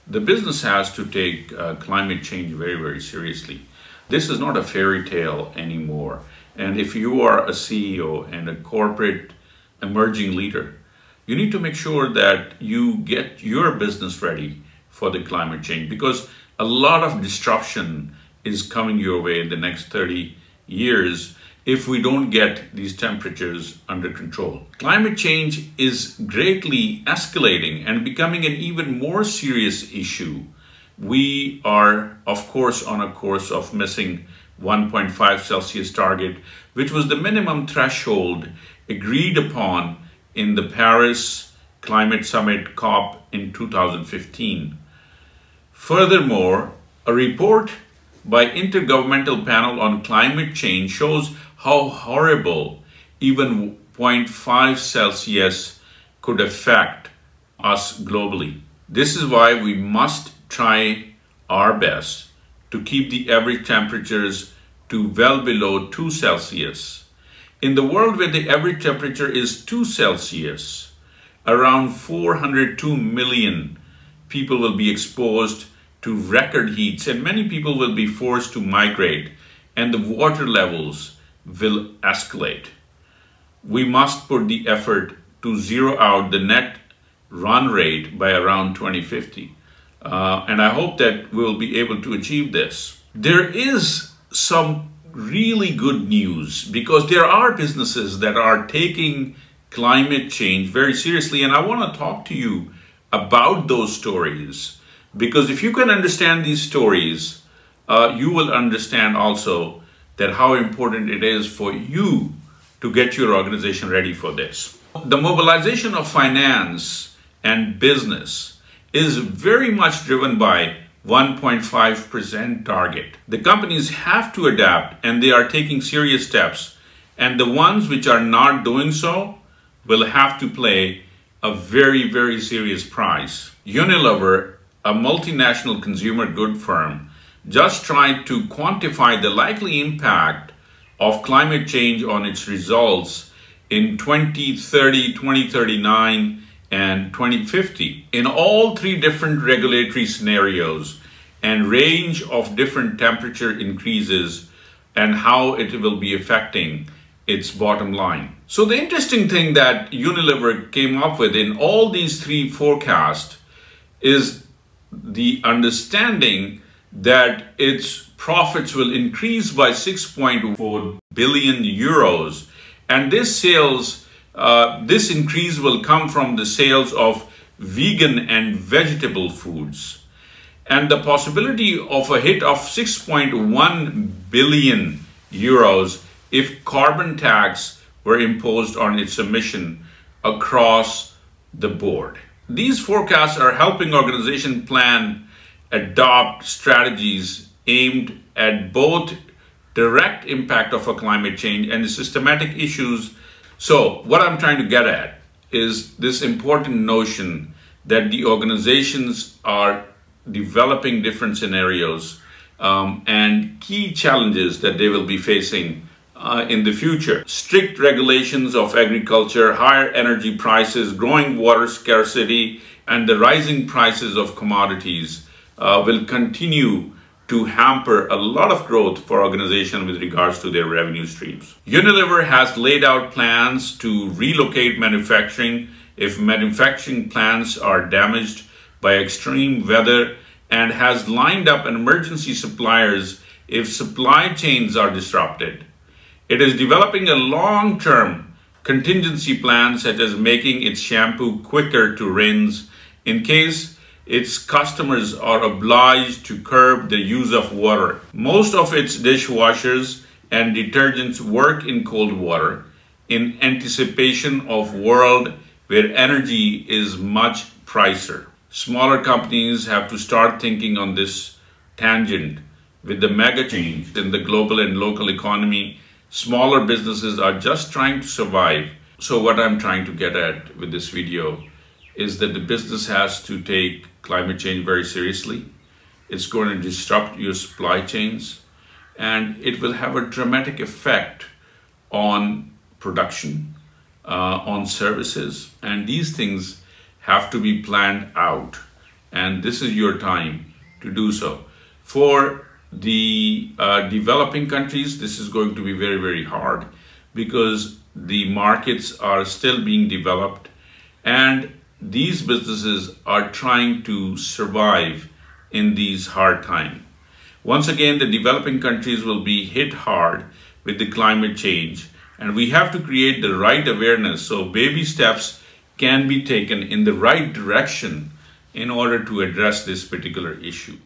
The business has to take climate change very, very seriously. This is not a fairy tale anymore. And if you are a CEO and a corporate emerging leader, you need to make sure that you get your business ready for the climate change, because a lot of disruption is coming your way in the next 30 years if we don't get these temperatures under control. Climate change is greatly escalating and becoming an even more serious issue. We are, of course, on a course of missing 1.5 Celsius target, which was the minimum threshold agreed upon in the Paris Climate Summit COP in 2015. Furthermore, a report by Intergovernmental Panel on Climate Change shows how horrible even 0.5 Celsius could affect us globally. This is why we must try our best to keep the average temperatures to well below 2 Celsius. In the world where the average temperature is 2 Celsius, around 402 million people will be exposed to record heats, and many people will be forced to migrate, and the water levels will escalate. We must put the effort to zero out the net run rate by around 2050. And I hope that we'll be able to achieve this. There is some really good news, because there are businesses that are taking climate change very seriously. And I want to talk to you about those stories, because if you can understand these stories, you will understand also that how important it is for you to get your organization ready for this. The mobilization of finance and business is very much driven by 1.5% target. The companies have to adapt, and they are taking serious steps. And the ones which are not doing so will have to pay a very, very serious price. Unilever, a multinational consumer good firm, just tried to quantify the likely impact of climate change on its results in 2030, 2039, and 2050. In all three different regulatory scenarios and range of different temperature increases and how it will be affecting its bottom line. So the interesting thing that Unilever came up with in all these three forecasts is the understanding that its profits will increase by 6.4 billion euros. And this increase will come from the sales of vegan and vegetable foods. And the possibility of a hit of 6.1 billion euros if carbon tax were imposed on its emission across the board. These forecasts are helping organizations plan, adopt strategies aimed at both direct impact of a climate change and the systematic issues. So what I'm trying to get at is this important notion that the organizations are developing different scenarios and key challenges that they will be facing in the future. Strict regulations of agriculture, higher energy prices, growing water scarcity, and the rising prices of commodities will continue to hamper a lot of growth for organizations with regards to their revenue streams. Unilever has laid out plans to relocate manufacturing if manufacturing plants are damaged by extreme weather, and has lined up emergency suppliers if supply chains are disrupted. It is developing a long-term contingency plan, such as making its shampoo quicker to rinse in case its customers are obliged to curb the use of water. Most of its dishwashers and detergents work in cold water in anticipation of a world where energy is much pricier. Smaller companies have to start thinking on this tangent. With the mega change in the global and local economy, smaller businesses are just trying to survive. So what I'm trying to get at with this video is that the business has to take climate change very seriously. It's going to disrupt your supply chains, and it will have a dramatic effect on production, on services, and these things have to be planned out and this is your time to do so. For the developing countries, this is going to be very, very hard because the markets are still being developed and these businesses are trying to survive in these hard times. Once again, the developing countries will be hit hard with the climate change, and we have to create the right awareness so baby steps can be taken in the right direction in order to address this particular issue.